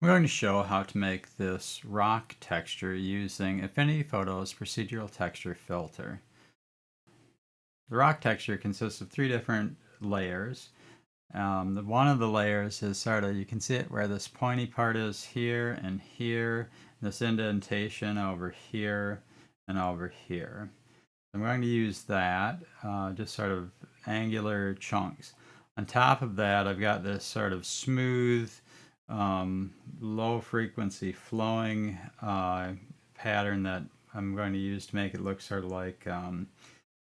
I'm going to show how to make this rock texture using Affinity Photo's Procedural Texture Filter. The rock texture consists of 3 different layers. One of the layers is you can see it where this pointy part is here and here, this indentation over here and over here. I'm going to use that, just sort of angular chunks. On top of that, I've got this sort of smooth, low frequency flowing pattern that I'm going to use to make it look sort of like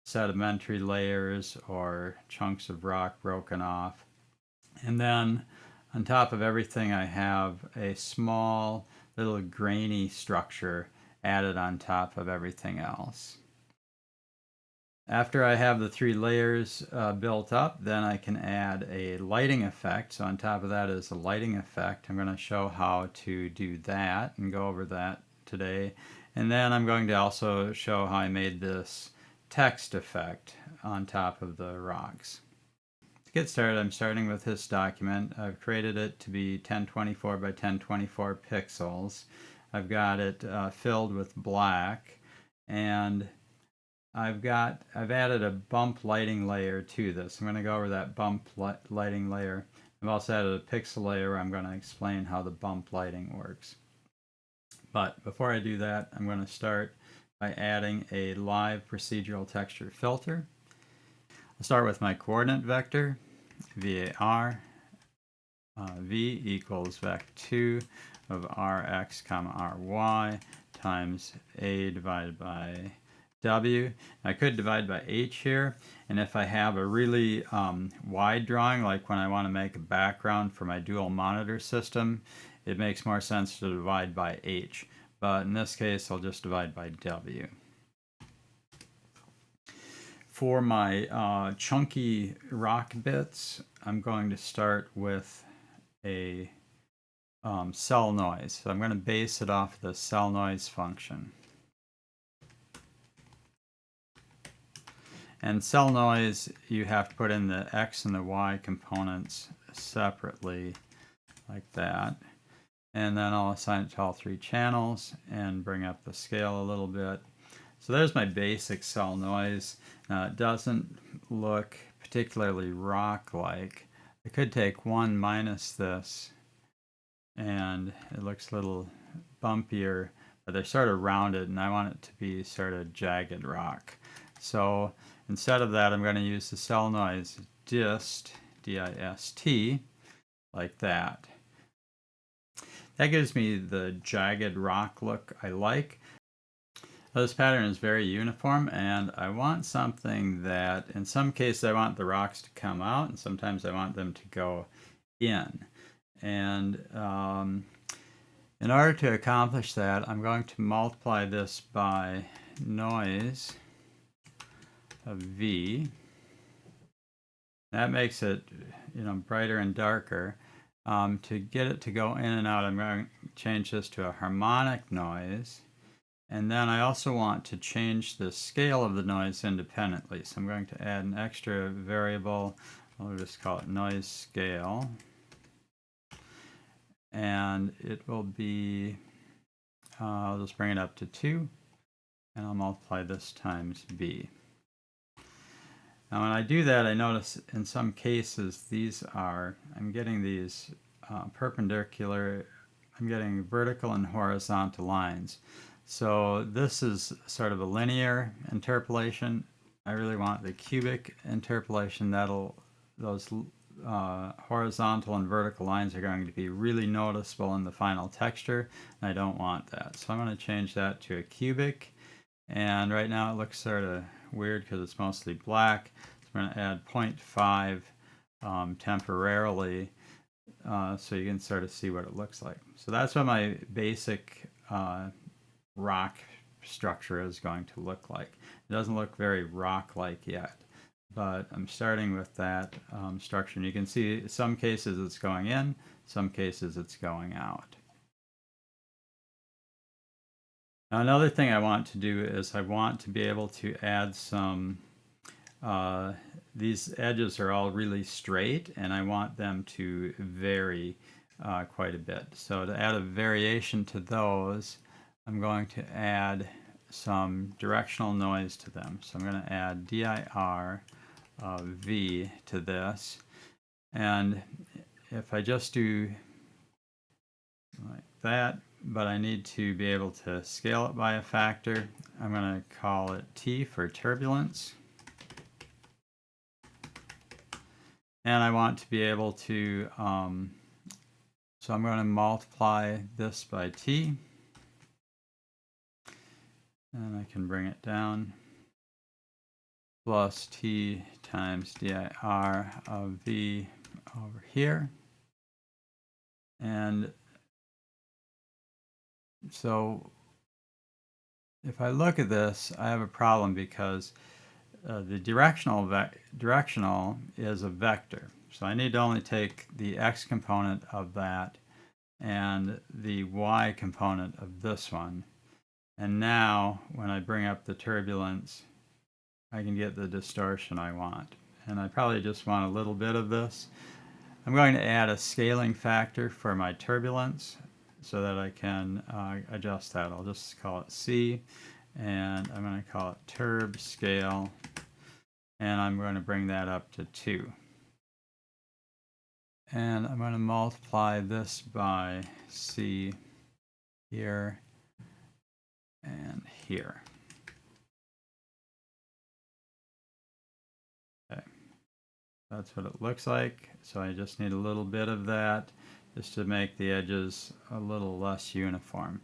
sedimentary layers or chunks of rock broken off. And then on top of everything, I have a small little grainy structure added on top of everything else. After I have the 3 layers built up, then I can add a lighting effect. So on top of that is a lighting effect. I'm going to show how to do that and go over that today. And then I'm going to also show how I made this text effect on top of the rocks. To get started, I'm starting with this document. I've created it to be 1024 by 1024 pixels. I've got it filled with black, and I've added a bump lighting layer to this. I'm going to go over that bump lighting layer. I've also added a pixel layer where I'm going to explain how the bump lighting works. But before I do that, I'm going to start by adding a live procedural texture filter. I'll start with my coordinate vector, var, v equals vec2 of rx comma ry times a divided by W. I could divide by H here, and if I have a really wide drawing, like when I want to make a background for my dual monitor system, it makes more sense to divide by H. But in this case, I'll just divide by W. For my chunky rock bits, I'm going to start with a cell noise. So I'm going to base it off the cell noise function. And cell noise, you have to put in the X and the Y components separately, like that. And then I'll assign it to all 3 channels and bring up the scale a little bit. So there's my basic cell noise. Now it doesn't look particularly rock-like. I could take 1 minus this, and it looks a little bumpier, but they're sort of rounded, and I want it to be sort of jagged rock. So instead of that, I'm going to use the cellnoisedist, dist, like that. That gives me the jagged rock look I like. This pattern is very uniform, and I want something that, in some cases I want the rocks to come out, and sometimes I want them to go in. And in order to accomplish that, I'm going to multiply this by noise of V. That makes it, brighter and darker. To get it to go in and out, I'm going to change this to a harmonic noise. And then I also want to change the scale of the noise independently. So I'm going to add an extra variable. I'll just call it noise scale. And it will be, I'll just bring it up to 2. And I'll multiply this times B. Now when I do that, I notice in some cases I'm getting these perpendicular, I'm getting vertical and horizontal lines. So this is sort of a linear interpolation. I really want the cubic interpolation. Those horizontal and vertical lines are going to be really noticeable in the final texture, and I don't want that. So I'm going to change that to a cubic. And right now it looks sort of weird because it's mostly black. So I'm going to add 0.5 temporarily so you can sort of see what it looks like. So that's what my basic rock structure is going to look like. It doesn't look very rock-like yet, but I'm starting with that structure. And you can see some cases it's going in, some cases it's going out. Now another thing I want to do is I want to be able to add some, these edges are all really straight, and I want them to vary quite a bit. So to add a variation to those, I'm going to add some directional noise to them. So I'm going to add dir v to this. And if I just do like that, but I need to be able to scale it by a factor, I'm going to call it T for turbulence. And I want to be able to, so I'm going to multiply this by T. And I can bring it down. Plus T times dir of V over here. And so if I look at this, I have a problem because the directional is a vector. So I need to only take the x component of that and the y component of this one. And now when I bring up the turbulence, I can get the distortion I want. And I probably just want a little bit of this. I'm going to add a scaling factor for my turbulence so that I can adjust that. I'll just call it C, and I'm going to call it turb scale, and I'm going to bring that up to 2. And I'm going to multiply this by C here and here. Okay, that's what it looks like. So I just need a little bit of that just to make the edges a little less uniform.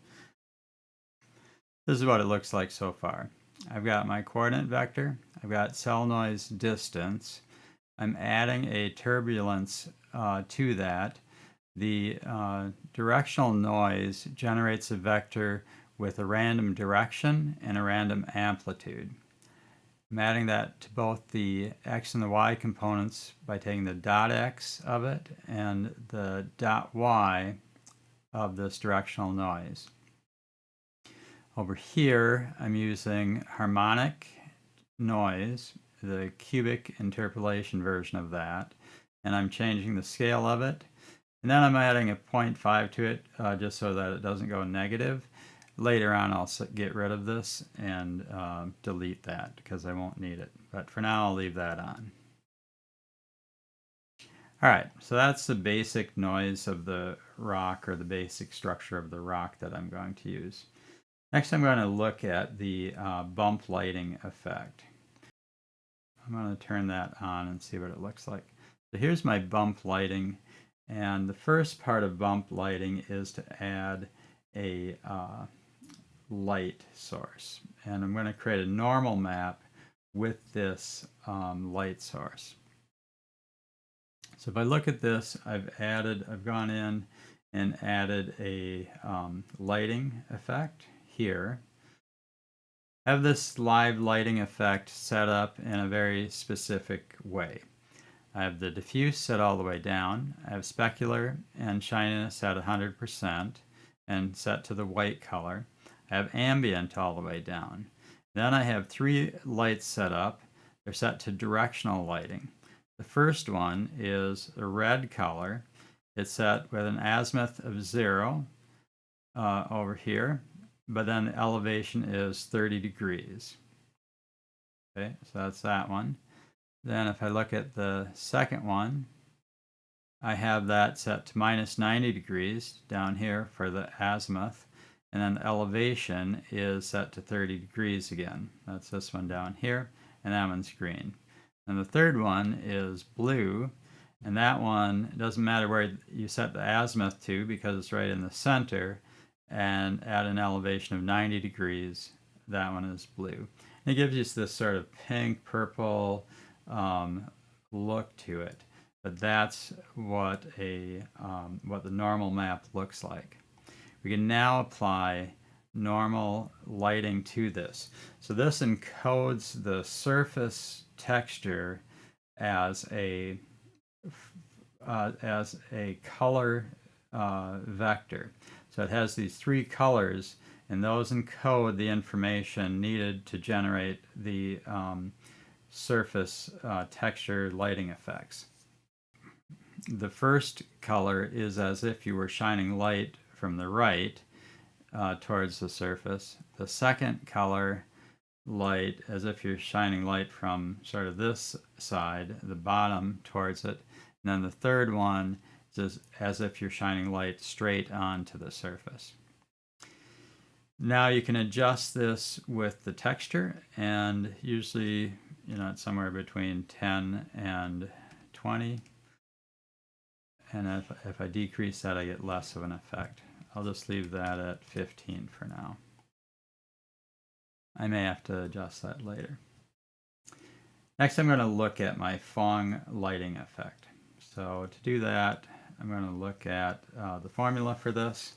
This is what it looks like so far. I've got my coordinate vector, I've got cell noise distance, I'm adding a turbulence to that. The directional noise generates a vector with a random direction and a random amplitude. I'm adding that to both the x and the y components by taking the dot x of it and the dot y of this directional noise. Over here, I'm using harmonic noise, the cubic interpolation version of that, and I'm changing the scale of it. And then I'm adding a 0.5 to it just so that it doesn't go negative. Later on, I'll get rid of this and delete that because I won't need it. But for now, I'll leave that on. All right, so that's the basic noise of the rock, or the basic structure of the rock that I'm going to use. Next, I'm going to look at the bump lighting effect. I'm going to turn that on and see what it looks like. So here's my bump lighting, and the first part of bump lighting is to add a light source. And I'm going to create a normal map with this light source. So if I look at this, I've gone in and added a lighting effect here. I have this live lighting effect set up in a very specific way. I have the diffuse set all the way down. I have specular and shininess at 100% and set to the white color. I have ambient all the way down. Then I have 3 lights set up. They're set to directional lighting. The first one is the red color. It's set with an azimuth of 0 over here, but then the elevation is 30 degrees. Okay, so that's that one. Then if I look at the second one, I have that set to minus 90 degrees down here for the azimuth, and then the elevation is set to 30 degrees again. That's this one down here, and that one's green. And the third one is blue, and that one, it doesn't matter where you set the azimuth to because it's right in the center, and at an elevation of 90 degrees, that one is blue. And it gives you this sort of pink, purple look to it. But that's what the normal map looks like. We can now apply normal lighting to this. So this encodes the surface texture as a color vector. So it has these 3 colors, and those encode the information needed to generate the surface texture lighting effects. the first color is as if you were shining light from the right towards the surface. The second color, light, as if you're shining light from sort of this side, the bottom, towards it. And then the third one is as if you're shining light straight onto the surface. Now you can adjust this with the texture, and usually, it's somewhere between 10 and 20. And if I decrease that, I get less of an effect. I'll just leave that at 15 for now. I may have to adjust that later. Next, I'm going to look at my Phong lighting effect. So to do that, I'm going to look at the formula for this.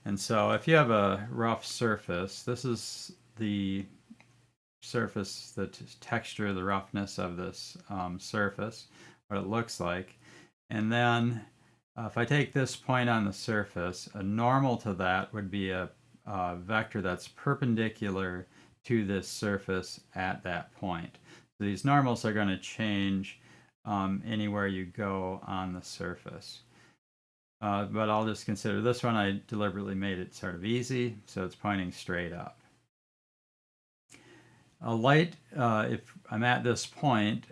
And so if you have a rough surface, this is the surface, the texture, the roughness of this surface, what it looks like. And then if I take this point on the surface, a normal to that would be a vector that's perpendicular to this surface at that point. So these normals are going to change anywhere you go on the surface. But I'll just consider this one. I deliberately made it sort of easy, so it's pointing straight up. A light, if I'm at this point,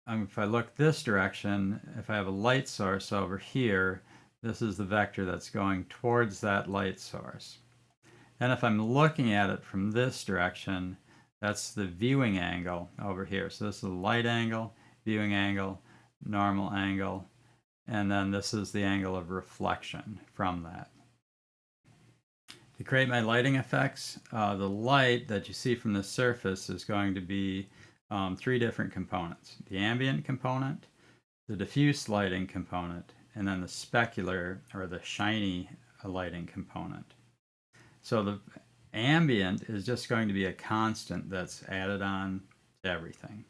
if I look this direction, if I have a light source over here, this is the vector that's going towards that light source. And if I'm looking at it from this direction, that's the viewing angle over here. So this is the light angle, viewing angle, normal angle, and then this is the angle of reflection from that. To create my lighting effects, the light that you see from the surface is going to be three different components: the ambient component, the diffuse lighting component, and then the specular or the shiny lighting component. So the ambient is just going to be a constant that's added on to everything.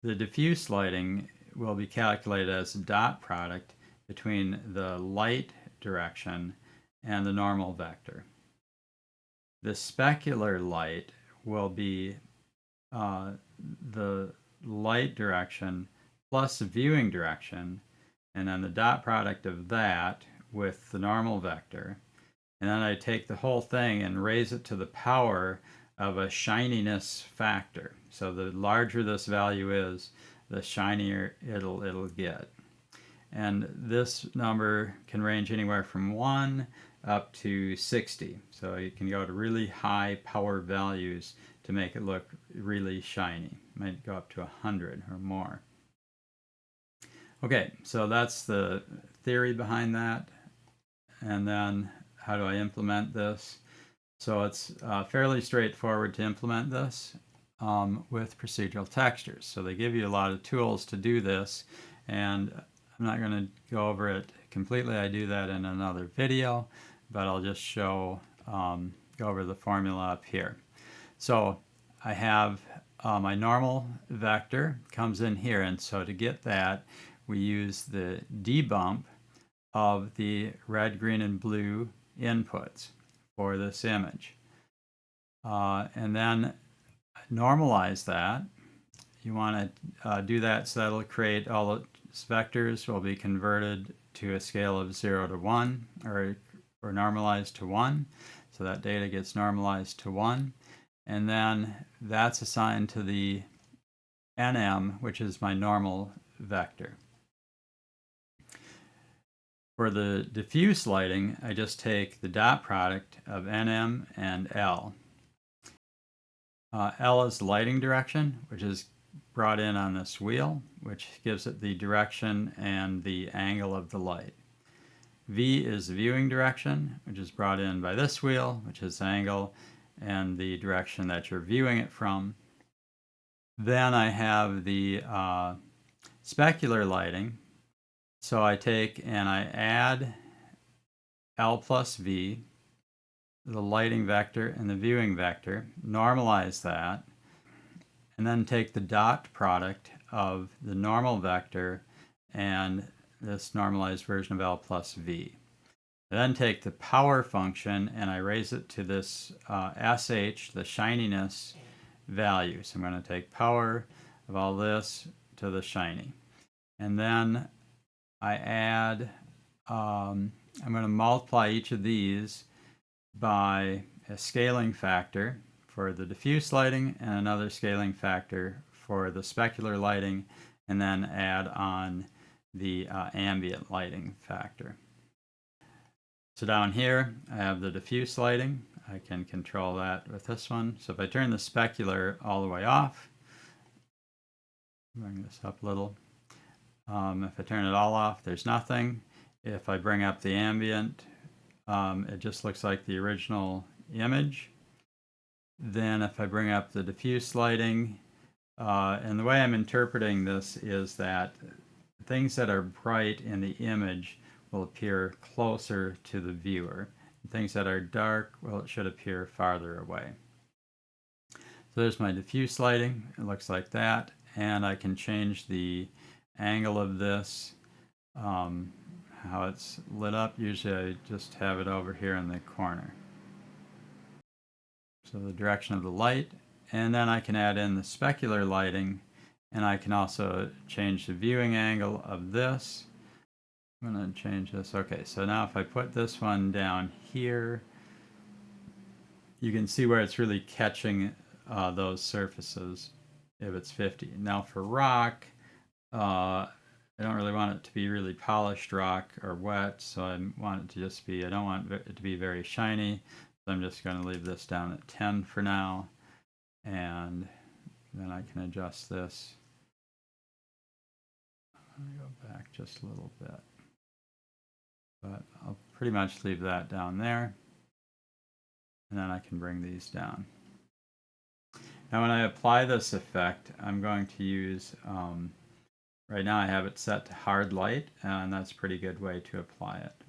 The diffuse lighting will be calculated as a dot product between the light direction and the normal vector. The specular light will be the light direction plus the viewing direction, and then the dot product of that with the normal vector. And then I take the whole thing and raise it to the power of a shininess factor. So the larger this value is, the shinier it'll get. And this number can range anywhere from 1 up to 60. So you can go to really high power values to make it look really shiny. It might go up to 100 or more. Okay, so that's the theory behind that. And then how do I implement this? So it's fairly straightforward to implement this with procedural textures. So they give you a lot of tools to do this, and I'm not going to go over it completely. I do that in another video, but I'll just show, go over the formula up here. So I have my normal vector comes in here, and so to get that, we use the debump of the red, green, and blue inputs for this image. And then normalize that. You want to do that so that'll create all the vectors will be converted to a scale of 0 to 1 or normalized to 1. So that data gets normalized to 1. And then that's assigned to the NM, which is my normal vector. For the diffuse lighting, I just take the dot product of NM and L. L is lighting direction, which is brought in on this wheel, which gives it the direction and the angle of the light. V is the viewing direction, which is brought in by this wheel, which is angle and the direction that you're viewing it from. Then I have the specular lighting. So I take and I add L plus V, the lighting vector and the viewing vector, normalize that, and then take the dot product of the normal vector and this normalized version of L plus V. I then take the power function and I raise it to this SH, the shininess value. So I'm going to take power of all this to the shiny. And then I add, I'm going to multiply each of these by a scaling factor for the diffuse lighting and another scaling factor for the specular lighting, and then add on the ambient lighting factor. So down here I have the diffuse lighting. I can control that with this one. So if I turn the specular all the way off, bring this up a little. If I turn it all off, there's nothing. If I bring up the ambient, it just looks like the original image. Then if I bring up the diffuse lighting, and the way I'm interpreting this is that things that are bright in the image will appear closer to the viewer. Things that are dark, well, it should appear farther away. So there's my diffuse lighting. It looks like that. And I can change the angle of this, how it's lit up. Usually I just have it over here in the corner. So the direction of the light. And then I can add in the specular lighting, and I can also change the viewing angle of this. I'm going to change this. Okay, so now if I put this one down here, you can see where it's really catching those surfaces if it's 50. Now for rock, I don't really want it to be really polished rock or wet, so I want it to just be, I don't want it to be very shiny, so I'm just going to leave this down at 10 for now, and then I can adjust this. I'm going to go back just a little bit, but I'll pretty much leave that down there, and then I can bring these down. Now when I apply this effect, I'm going to use, right now I have it set to hard light, and that's a pretty good way to apply it.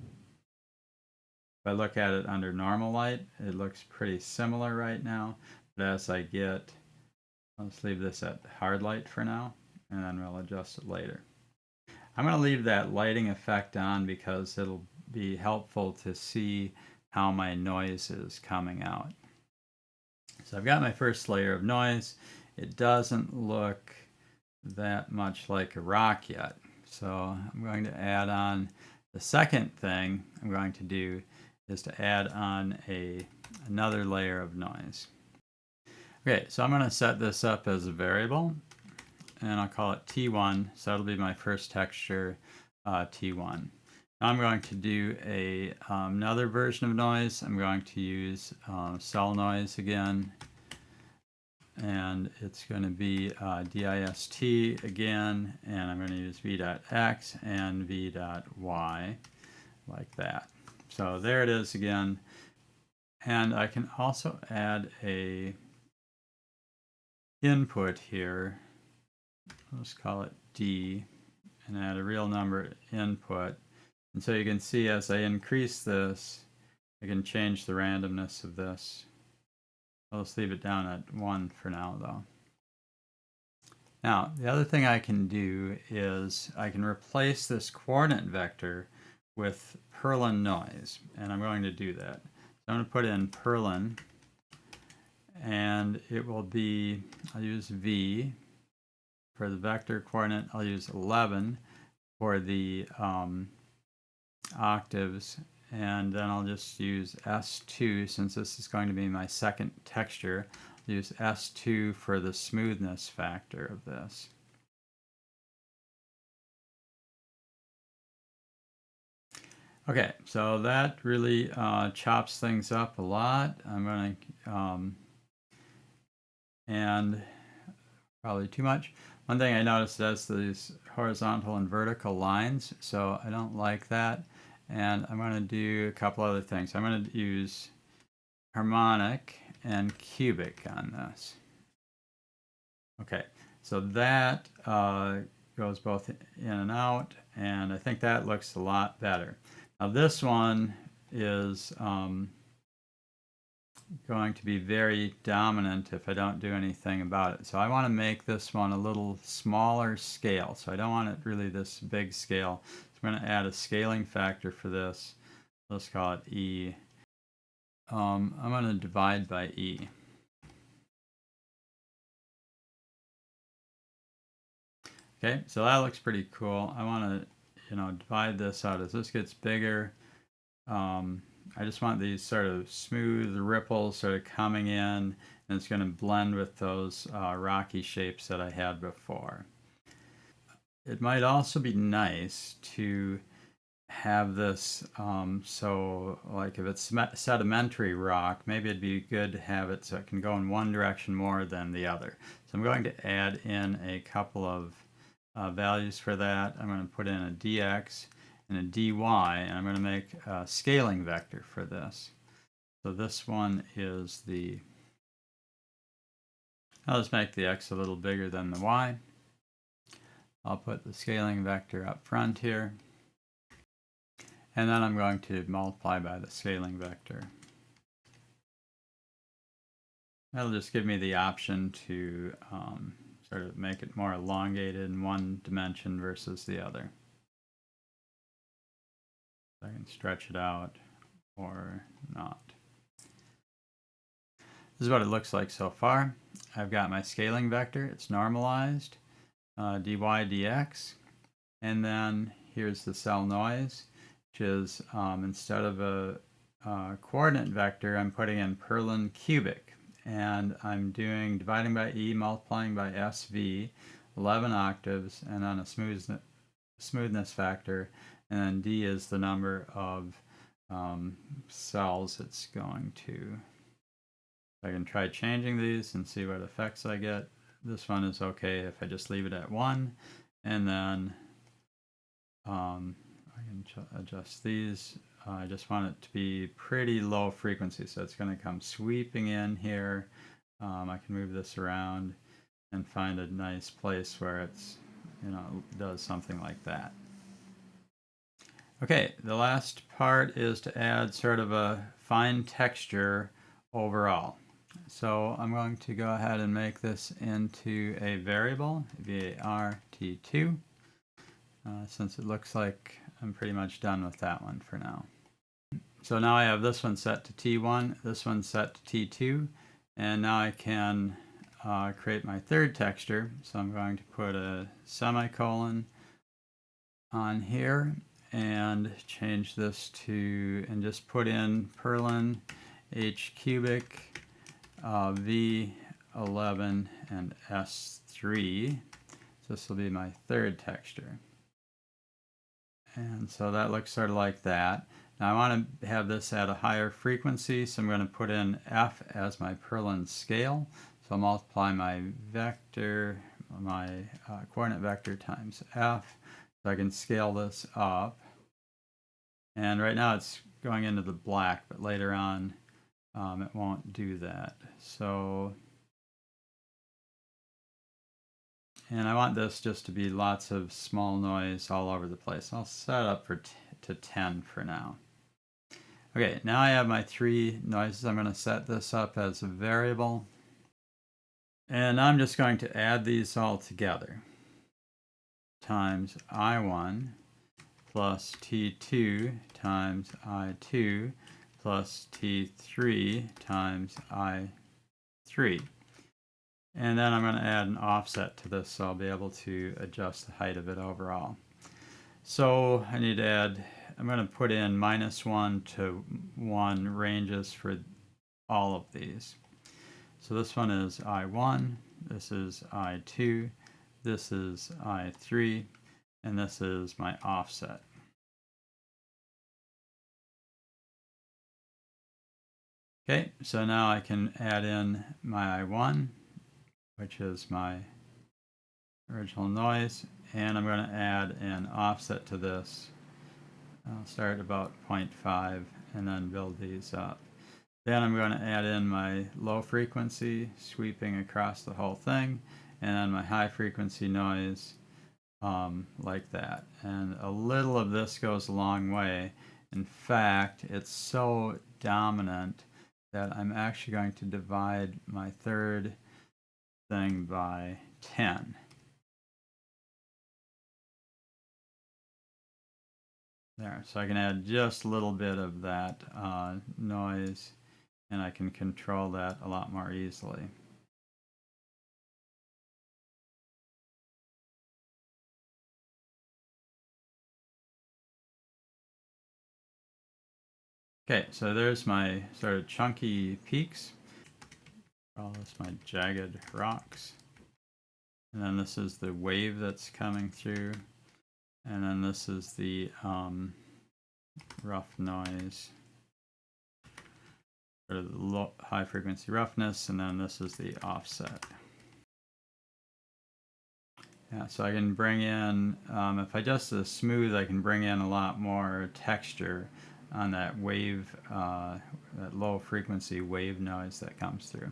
If I look at it under normal light, it looks pretty similar right now, but as I get, I'll just leave this at hard light for now, and then we'll adjust it later. I'm going to leave that lighting effect on because it'll be helpful to see how my noise is coming out. So I've got my first layer of noise. It doesn't look that much like a rock yet. So I'm going to add on the second thing I'm going to do is to add on another layer of noise. Okay, so I'm going to set this up as a variable, and I'll call it T1, so that'll be my first texture, T1. Now I'm going to do another version of noise. I'm going to use cell noise again, and it's going to be dist again, and I'm going to use v.x and v.y like that. So there it is again, and I can also add a input here. Let's call it D, and add a real number input. And so you can see as I increase this, I can change the randomness of this. I'll just leave it down at 1 for now though. Now, the other thing I can do is I can replace this coordinate vector with Perlin noise, and I'm going to do that. So I'm going to put in Perlin, and it will be, I'll use V for the vector coordinate. I'll use 11 for the octaves, and then I'll just use S2 since this is going to be my second texture. I'll use S2 for the smoothness factor of this. Okay, so that really chops things up a lot. I'm going to, and probably too much. One thing I noticed is these horizontal and vertical lines, so I don't like that. And I'm going to do a couple other things. I'm going to use harmonic and cubic on this. Okay, so that goes both in and out, and I think that looks a lot better. Now this one is going to be very dominant if I don't do anything about it. So I want to make this one a little smaller scale. So I don't want it really this big scale. So I'm going to add a scaling factor for this. Let's call it E. I'm going to divide by E. Okay, so that looks pretty cool. I want to divide this out as this gets bigger. I just want these sort of smooth ripples sort of coming in, and it's going to blend with those rocky shapes that I had before. It might also be nice to have this, so like if it's sedimentary rock, maybe it'd be good to have it so it can go in one direction more than the other. So I'm going to add in a couple of values for that. I'm going to put in a dx and a dy, and I'm going to make a scaling vector for this. So this one is the, I'll just make the x a little bigger than the y. I'll put the scaling vector up front here. And then I'm going to multiply by the scaling vector. That'll just give me the option to sort of make it more elongated in one dimension versus the other. I can stretch it out or not. This is what it looks like so far. I've got my scaling vector. It's normalized, dy dx. And then here's the cell noise, which is instead of a coordinate vector, I'm putting in perlinhcubic. And I'm doing dividing by e, multiplying by sv, 11 octaves, and then a smoothness factor. And then d is the number of cells it's going to. I can try changing these and see what effects I get. This one is okay if I just leave it at 1. And then I can adjust these. I just want it to be pretty low frequency, so it's going to come sweeping in here. I can move this around and find a nice place where it's, does something like that. Okay, the last part is to add sort of a fine texture overall. So I'm going to go ahead and make this into a variable, v.y+t2, since it looks like I'm pretty much done with that one for now. So now I have this one set to T1, this one set to T2, and now I can create my third texture. So I'm going to put a semicolon on here and change this to, and just put in perlinhcubic, V11 and S3. So this will be my third texture. And so that looks sort of like that. Now I want to have this at a higher frequency, so I'm going to put in F as my Perlin scale. So I'll multiply my vector, my coordinate vector times F, so I can scale this up. And right now it's going into the black, but later on it won't do that. So, and I want this just to be lots of small noise all over the place. I'll set it up to 10 for now. Okay, now I have my 3 noises. I'm going to set this up as a variable. And I'm just going to add these all together. Times I1 plus T2 times I2 plus T3 times I3. And then I'm going to add an offset to this, so I'll be able to adjust the height of it overall. So I need to add, I'm going to put in -1 to 1 ranges for all of these. So this one is I1, this is I2, this is I3, and this is my offset. Okay, so now I can add in my I1, which is my original noise, and I'm going to add an offset to this. I'll start about 0.5 and then build these up. Then I'm going to add in my low frequency sweeping across the whole thing, and then my high frequency noise like that. And a little of this goes a long way. In fact, it's so dominant that I'm actually going to divide my third thing by 10. There, so I can add just a little bit of that noise, and I can control that a lot more easily. Okay, so there's my sort of chunky peaks. Call this my jagged rocks. And then this is the wave that's coming through. And then this is the rough noise, or the low, high frequency roughness, and then this is the offset. Yeah, so I can bring in, if I adjust the smooth, I can bring in a lot more texture on that wave, that low frequency wave noise that comes through.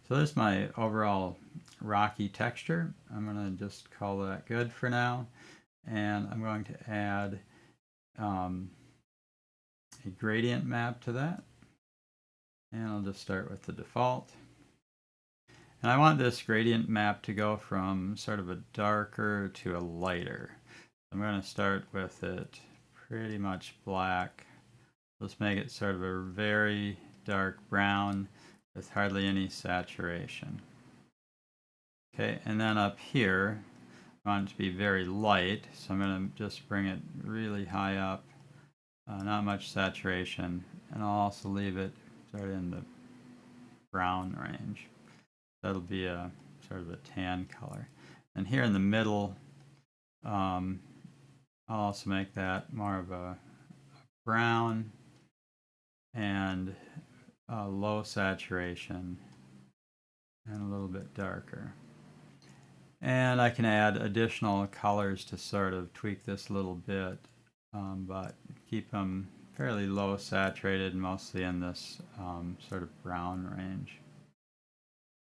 So there's my overall rocky texture. I'm going to just call that good for now. And I'm going to add a gradient map to that. And I'll just start with the default. And I want this gradient map to go from sort of a darker to a lighter. I'm going to start with it pretty much black. Let's make it sort of a very dark brown with hardly any saturation. Okay, and then up here, I want it to be very light, so I'm going to just bring it really high up, not much saturation, and I'll also leave it sort of in the brown range. That'll be a sort of a tan color. And here in the middle, I'll also make that more of a brown and low saturation and a little bit darker. And I can add additional colors to sort of tweak this a little bit, but keep them fairly low saturated, mostly in this sort of brown range.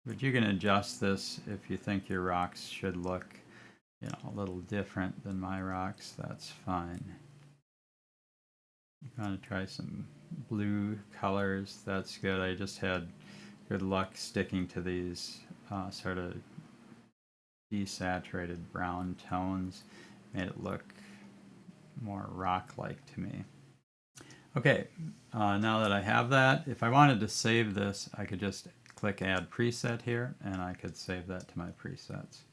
But you can adjust this if you think your rocks should look, you know, a little different than my rocks. That's fine. I'm going to try some blue colors. That's good. I just had good luck sticking to these sort of desaturated brown tones. Made it look more rock-like to me. Okay, now that I have that, if I wanted to save this, I could just click Add Preset here, and I could save that to my presets.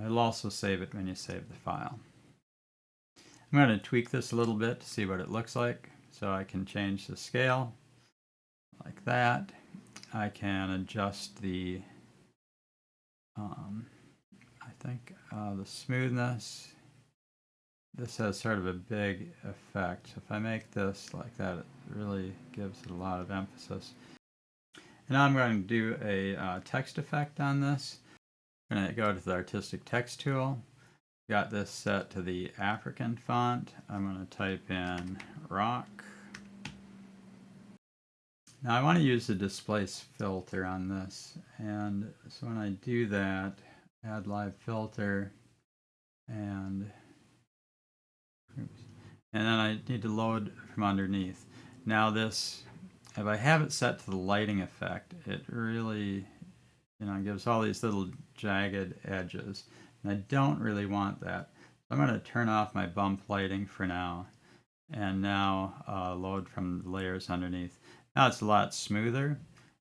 It'll also save it when you save the file. I'm going to tweak this a little bit to see what it looks like. So I can change the scale like that. I can adjust the, the smoothness. This has sort of a big effect. If I make this like that, it really gives it a lot of emphasis. And now I'm going to do a text effect on this. I'm going to go to the Artistic Text tool. Got this set to the African font. I'm going to type in rock. Now I want to use the displace filter on this. And so when I do that, add live filter, and then I need to load from underneath. Now this, if I have it set to the lighting effect, it really, gives all these little jagged edges. And I don't really want that. So I'm going to turn off my bump lighting for now. And now load from the layers underneath. Now it's a lot smoother.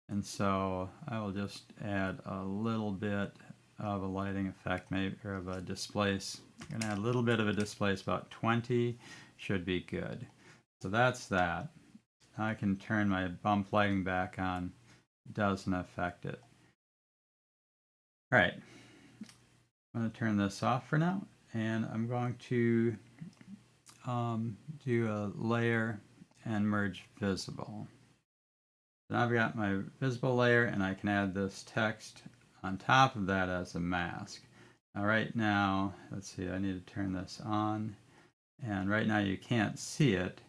And so I will just add a little bit of a lighting effect, maybe, or of a displace. I'm going to add a little bit of a displace, about 20 should be good. So that's that. Now I can turn my bump lighting back on. It doesn't affect it. All right. I'm going to turn this off for now, and I'm going to do a layer and merge visible. So now I've got my visible layer, and I can add this text on top of that as a mask. Now right now, let's see, I need to turn this on, and right now you can't see it,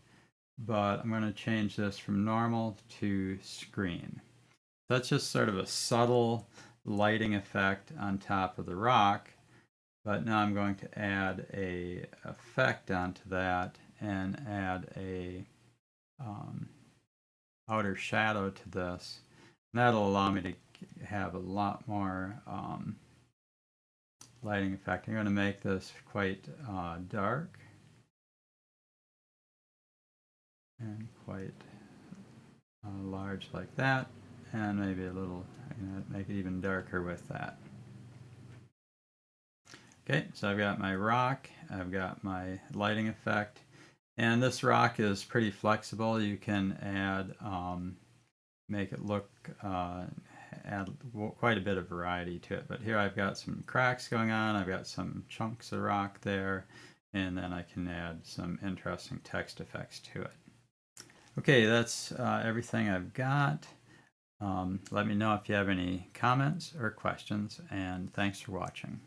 but I'm going to change this from normal to screen. That's just sort of a subtle lighting effect on top of the rock, but now I'm going to add a effect onto that and add a outer shadow to this. And that'll allow me to have a lot more lighting effect. I'm going to make this quite dark and quite large like that, and maybe a little, I'm going to make it even darker with that. Okay, so I've got my rock, I've got my lighting effect, And this rock is pretty flexible. You can add, make it look, add quite a bit of variety to it. But here I've got some cracks going on. I've got some chunks of rock there. And then I can add some interesting text effects to it. Okay, that's everything I've got. Let me know if you have any comments or questions, and thanks for watching.